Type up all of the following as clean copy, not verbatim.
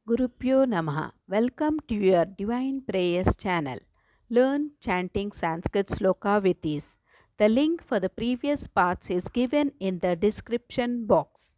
Gurupyo Namaha. Welcome to your Divine Prayers channel. Learn chanting Sanskrit sloka with ease. The link for the previous parts is given in the description box.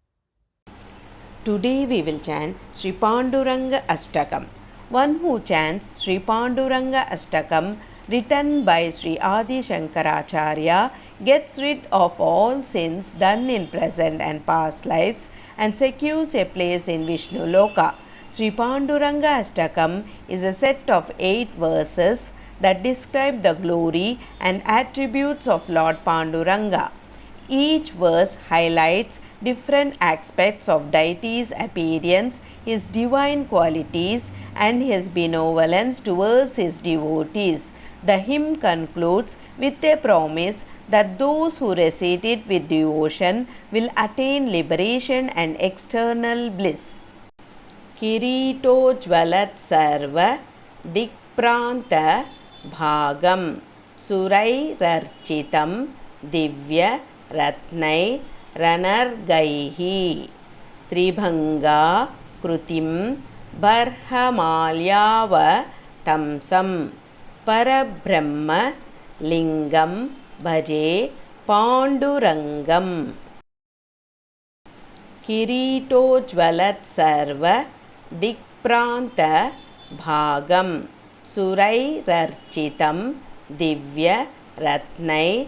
Today we will chant Sri Panduranga Ashtakam. One who chants Sri Panduranga Ashtakam, written by Sri Adi Shankaracharya, gets rid of all sins done in present and past lives and secures a place in Vishnu Loka. Sri Panduranga Ashtakam is a set of 8 verses that describe the glory and attributes of Lord Panduranga. Each verse highlights different aspects of deity's appearance, his divine qualities, and his benevolence towards his devotees. The hymn concludes with a promise that those who recite it with devotion will attain liberation and external bliss. किरीटोज्ज्वलत् सर्व दिक्प्रान्त भागं सुरैरर्चितं दिव्य रत्नैरनर्गैः त्रिभङ्गा कृतिं बर्हमाल्यावतंसं परब्रह्म लिङ्गं भजे पाण्डुरङ्गम् किरीटोज्ज्वलत् सर्व दिक्प्रान्त भागं सुरैरर्चितं दिव्य रत्नैरनर्गैः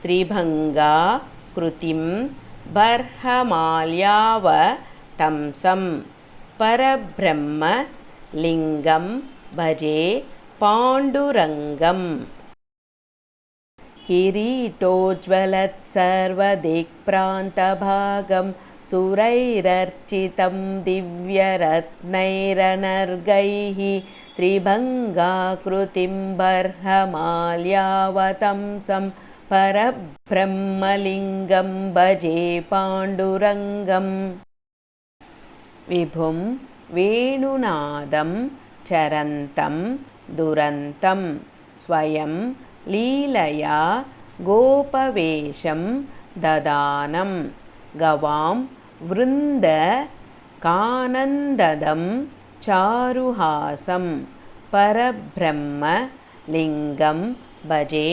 त्रिभङ्गा कृतिं बर्हमाल्यावतंसं परब्रह्म लिङ्गं भजे पाण्डुरङ्गम् किरीटोज्ज्वलत् सर्वदिक्प्रान्तभागं सुरैरर्चितं दिव्यरत्नैरनर्गैः त्रिभङ्गाकृतिं बर्हमाल्यावतंसं परब्रह्मलिङ्गं भजे पाण्डुरङ्गम् विभुं वेणुनादं चरन्तं दुरन्तं स्वयं लीलया गोपवेशं ददानं गवां वृन्दकानन्ददं चारुहासं परब्रह्म लिङ्गं भजे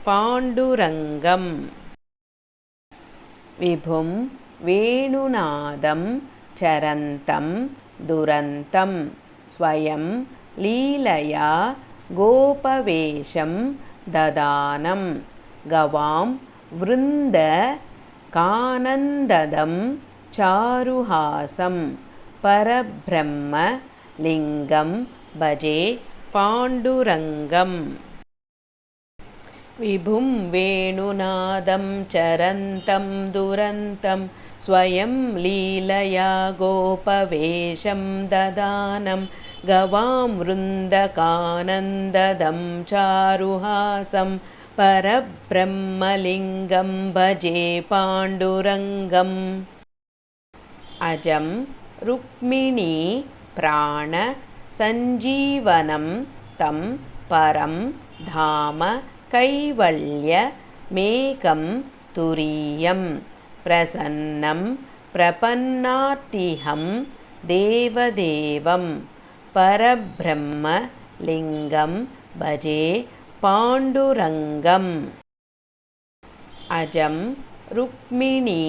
पाण्डुरङ्गम् विभुं वेणुनादं चरन्तं दुरन्तं स्वयं लीलया गोपवेशं ददानं गवां वृन्दकानन्ददं चारुहासं परब्रह्म लिङ्गं भजे पाण्डुरङ्गम् विभुं वेणुनादं चरन्तं दुरन्तं स्वयं लीलया गोपवेशं ददानं गवां वृन्दकानन्ददं चारुहासं परब्रह्मलिङ्गं भजे पाण्डुरङ्गम् अजं रुक्मिणी प्राणसञ्जीवनं तं परं धाम कैवल्यमेकं तुरीयं प्रसन्नं प्रपन्नार्तिहं देवदेवं परब्रह्म लिङ्गं भजे पाण्डुरङ्गम् अजं रुक्मिणी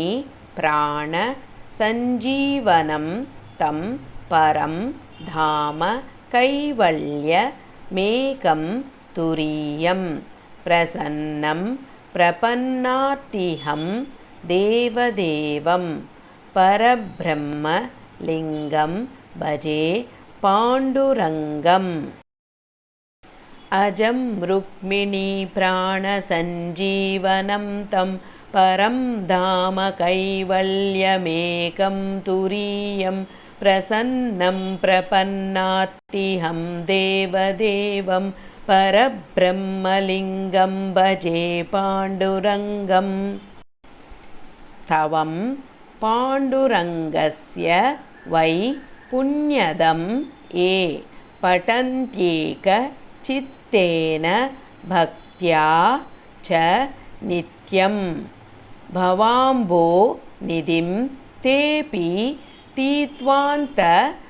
प्राणसञ्जीवनं तं परं धाम कैवल्यमेकं तुरीयं प्रसन्नं प्रपन्नार्तिहं देवदेवं परब्रह्म लिङ्गं भजे पाण्डुरङ्गम् अजं रुक्मिणी प्राणसञ्जीवनं तं परं धाम कैवल्यमेकं तुरीयं प्रसन्नं प्रपन्नार्तिहं देवदेवं परब्रह्मलिङ्गं भजे पाण्डुरङ्गम् स्तवं पाण्डुरङ्गस्य वै पुण्यदं ये पठन्त्येकचित्तेन भक्त्या च नित्यं भवाम्बो निधिं तेऽपि तीत्वान्तकाले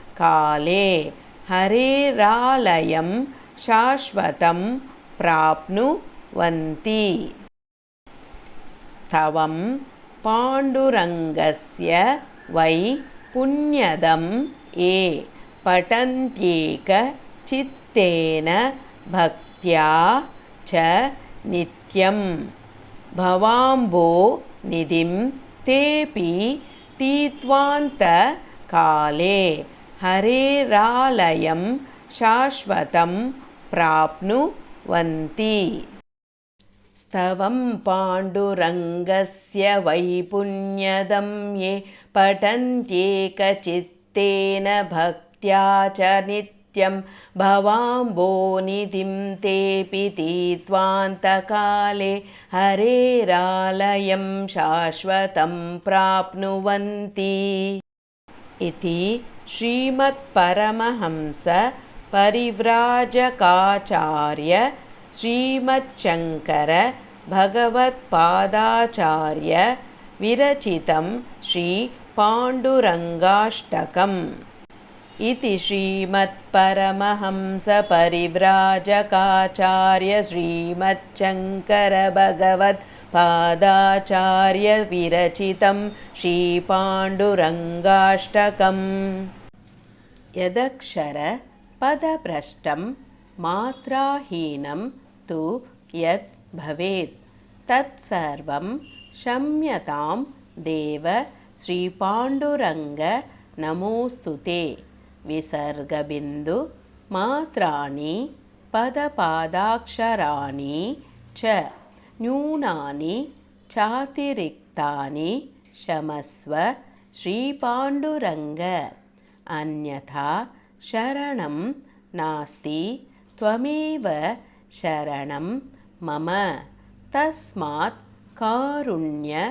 हरेरालयं शाश्वतं प्राप्नुवन्ति। स्तवं पाण्डुरङ्गस्य वै पुण्यदं ये पठन्त्येकचित्तेन भक्त्या च नित्यं भवाम्भोनिधिं तेऽपि तीत्वान्तकाले हरेरालयं शाश्वतं प्राप्नुवन्ति। स्तवं पाण्डुरङ्गस्य वै पुण्यदं ये पठन्त्येकचित्तेन भक्त्या च नित्यं भवाम्भोनिधिं तेऽपि तीत्वान्तकाले हरेरालयं शाश्वतं प्राप्नुवन्ति। इति श्रीमत्परमहंस परिव्राजकाचार्य श्रीमच्छङ्कर भगवत्पादाचार्य विरचितं श्रीपाण्डुरङ्गाष्टकम्। इति श्रीमत्परमहंस परिव्राजकाचार्य श्रीमच्छङ्कर भगवत्पादाचार्य विरचितं श्रीपाण्डुरङ्गाष्टकम्। यदक्षर पदभ्रष्टं मात्राहीनं तु यत् भवेत् तत्सर्वं क्षम्यतां देव श्रीपाण्डुरङ्ग नमोऽस्तु ते। विसर्गबिन्दु मात्राणि पदपादाक्षराणि च न्यूनानि चातिरिक्तानि क्षमस्व श्रीपाण्डुरङ्ग। अन्यथा शरणं नास्ति त्वमेव शरणं मम। तस्मात् कारुण्यभावेन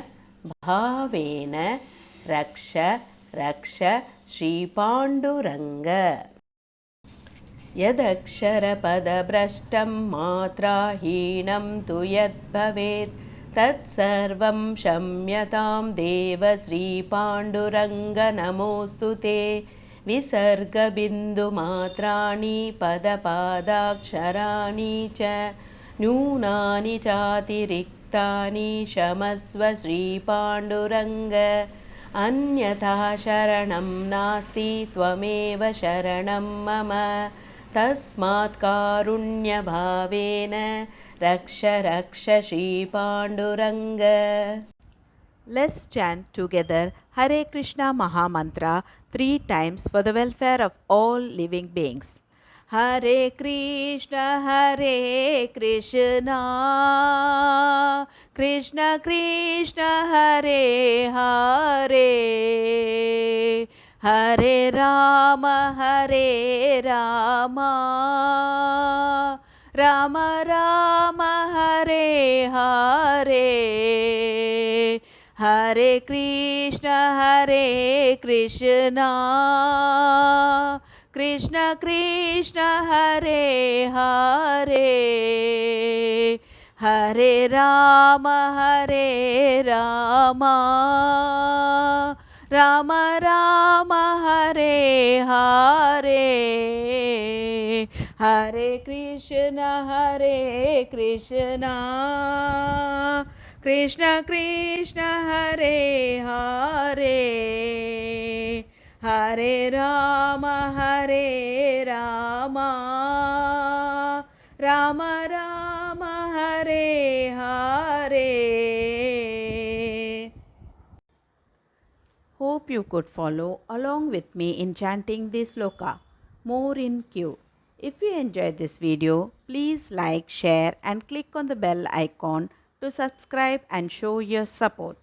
रक्ष रक्ष श्रीपाण्डुरङ्ग। यदक्षरपदभ्रष्टं मात्राहीनं तु यद्भवेत् तत्सर्वं क्षम्यतां देव श्रीपाण्डुरङ्ग नमोऽस्तु ते। विसर्गबिन्दुमात्राणि पदपादाक्षराणि च न्यूनानि चातिरिक्तानि क्षमस्व श्रीपाण्डुरङ्ग। अन्यथा शरणं नास्ति त्वमेव शरणं मम। तस्मात् कारुण्यभावेन रक्ष रक्ष श्रीपाण्डुरङ्ग। Let's chant together Hare Krishna Mahamantra 3 times for the welfare of all living beings. Hare Krishna Krishna Krishna Hare Hare Hare Rama Rama Rama Hare Hare Hare Krishna Krishna Krishna Hare Hare Hare Rama Rama Rama Hare Hare Hare Krishna Krishna Krishna Hare Hare Hare Rama Rama Rama Hare Hare. Hope you could follow along with me in chanting this sloka. More in queue. If you enjoyed this video, please like, share and click on the bell icon to subscribe and show your support.